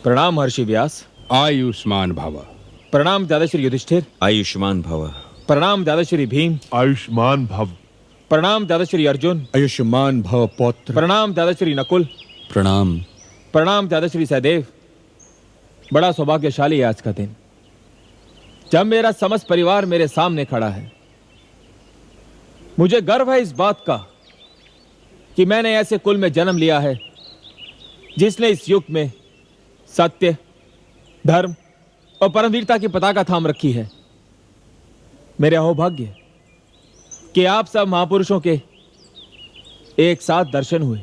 प्रणाम महर्षि व्यास। आयुष्मान भव। प्रणाम दादाश्री युधिष्ठिर। आयुष्मान भव। प्रणाम दादाश्री भीम। आयुष्मान भव। प्रणाम दादाश्री अर्जुन। आयुष्मान भव पौत्र। प्रणाम दादाश्री नकुल। प्रणाम। प्रणाम दादाश्री सहदेव। बड़ा सौभाग्यशाली है आज का दिन, जब मेरा समस्त परिवार मेरे सामने खड़ा है। मुझे गर्व है इस बात का कि मैंने ऐसे कुल में जन्म लिया है जिसने इस युग में सत्य, धर्म और परमवीरता की पताका थाम रखी है। मेरे अहोभाग्य कि आप सब महापुरुषों के एक साथ दर्शन हुए।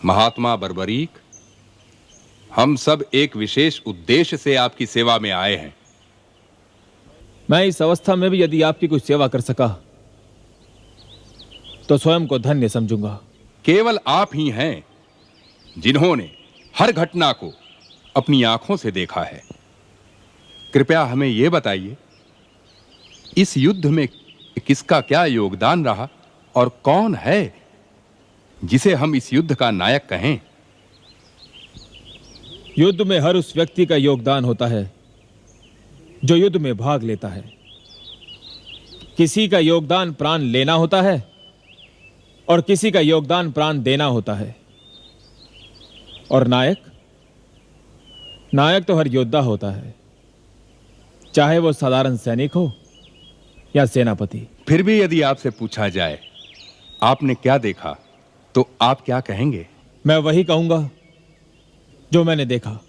महात्मा बर्बरीक, हम सब एक विशेष उद्देश्य से आपकी सेवा में आए हैं। मैं इस अवस्था में भी यदि आपकी कुछ सेवा कर सका तो स्वयं को धन्य समझूंगा। केवल आप ही हैं जिन्होंने हर घटना को अपनी आंखों से देखा है। कृपया हमें यह बताइए, इस युद्ध में किसका क्या योगदान रहा और कौन है जिसे हम इस युद्ध का नायक कहें? युद्ध में हर उस व्यक्ति का योगदान होता है जो युद्ध में भाग लेता है। किसी का योगदान प्राण लेना होता है और किसी का योगदान प्राण देना होता है। और नायक तो हर योद्धा होता है, चाहे वो साधारण सैनिक हो या सेनापति। फिर भी यदि आपसे पूछा जाए आपने क्या देखा तो आप क्या कहेंगे? मैं वही कहूंगा जो मैंने देखा।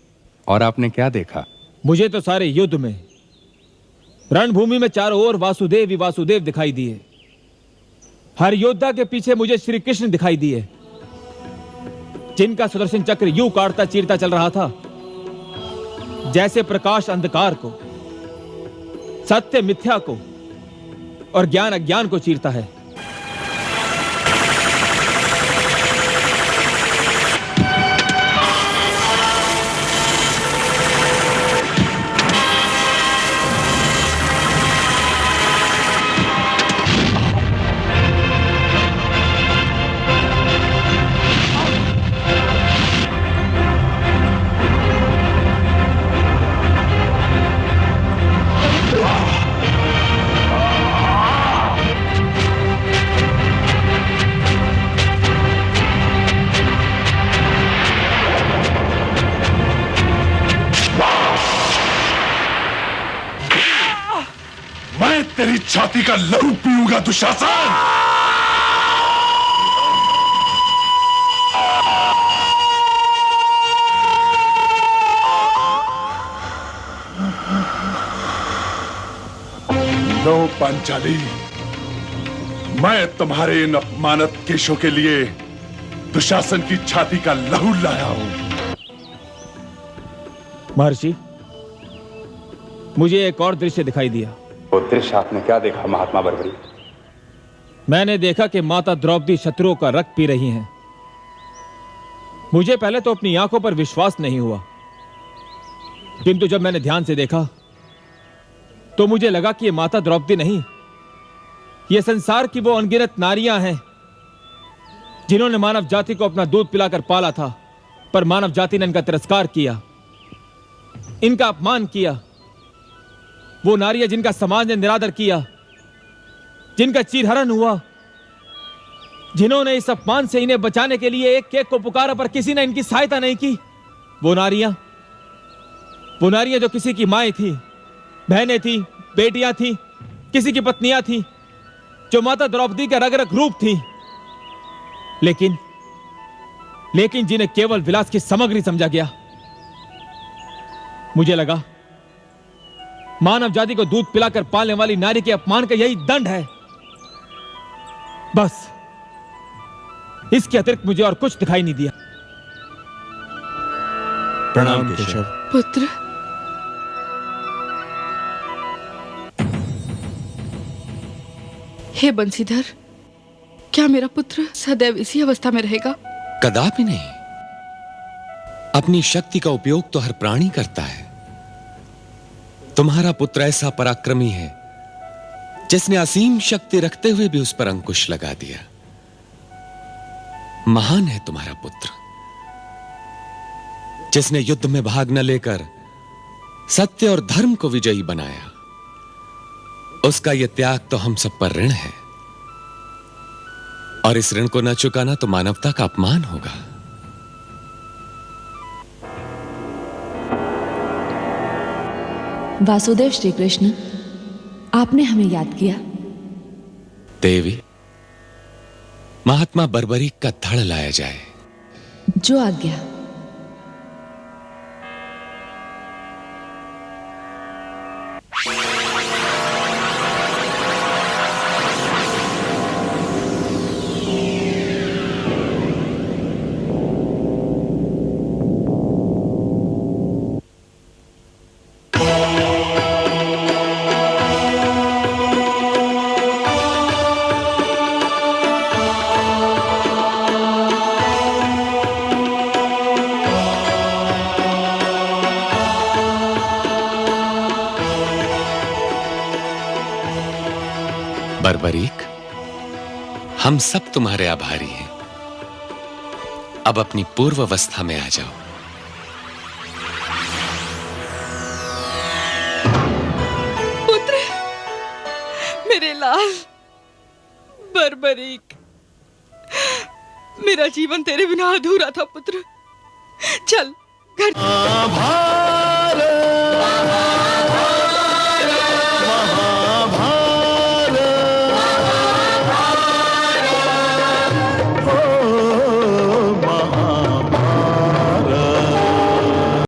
और आपने क्या देखा? मुझे तो सारे युद्ध में रणभूमि में चारों ओर वासुदेव ही वासुदेव दिखाई दिए। हर योद्धा के पीछे मुझे श्री कृष्ण दिखाई दिए, जिनका सुदर्शन चक्र यूं काटता चीरता चल रहा था जैसे प्रकाश अंधकार को, सत्य मिथ्या को और ज्ञान अज्ञान को चीरता है। तेरी छाती का लहू पीऊंगा दुशासन। लो पांचाली, मैं तुम्हारे इन अपमानित केशों के लिए दुशासन की छाती का लहू लाया हूं। महर्षि, मुझे एक और दृश्य दिखाई दिया। वो दृश्य आपने क्या देखा महात्मा बर्बरी? मैंने देखा कि माता द्रौपदी शत्रुओं का रक्त पी रही हैं। मुझे पहले तो अपनी आंखों पर विश्वास नहीं हुआ, किंतु जब मैंने ध्यान से देखा तो मुझे लगा कि ये माता द्रौपदी नहीं, ये संसार की वो अनगिनत नारियां हैं जिन्होंने मानव जाति को अपना दूध पिलाकर पाला था, पर मानव जाति ने इनका तिरस्कार किया, इनका अपमान किया। वो नारियां जिनका समाज ने निरादर किया, जिनका चीरहरण हुआ, जिन्होंने इस अपमान से इन्हें बचाने के लिए एक एक को पुकारा पर किसी ने इनकी सहायता नहीं की। वो नारियां जो किसी की माएं थी, बहनें थी, बेटियां थी, किसी की पत्नियां थी, जो माता द्रौपदी का रग रग रूप थी, लेकिन जिन्हें केवल विलास की सामग्री समझा गया। मुझे लगा मानव जाति को दूध पिलाकर पालने वाली नारी के अपमान का यही दंड है। बस इसके अतिरिक्त मुझे और कुछ दिखाई नहीं दिया। प्रणाम केशव। पुत्र, हे बंसीधर, क्या मेरा पुत्र सदैव इसी अवस्था में रहेगा? कदापि नहीं। अपनी शक्ति का उपयोग तो हर प्राणी करता है। तुम्हारा पुत्र ऐसा पराक्रमी है जिसने असीम शक्ति रखते हुए भी उस पर अंकुश लगा दिया। महान है तुम्हारा पुत्र, जिसने युद्ध में भाग न लेकर सत्य और धर्म को विजयी बनाया। उसका यह त्याग तो हम सब पर ऋण है, और इस ऋण को न चुकाना तो मानवता का अपमान होगा। वासुदेव श्री कृष्ण, आपने हमें याद किया। देवी, महात्मा बर्बरीक का धड़ लाया जाए। जो आज्ञा। बर्बरीक, हम सब तुम्हारे आभारी हैं। अब अपनी पूर्व अवस्था में आ जाओ। पुत्र, मेरे लाल बर्बरीक, मेरा जीवन तेरे बिना अधूरा था पुत्र। चल घर।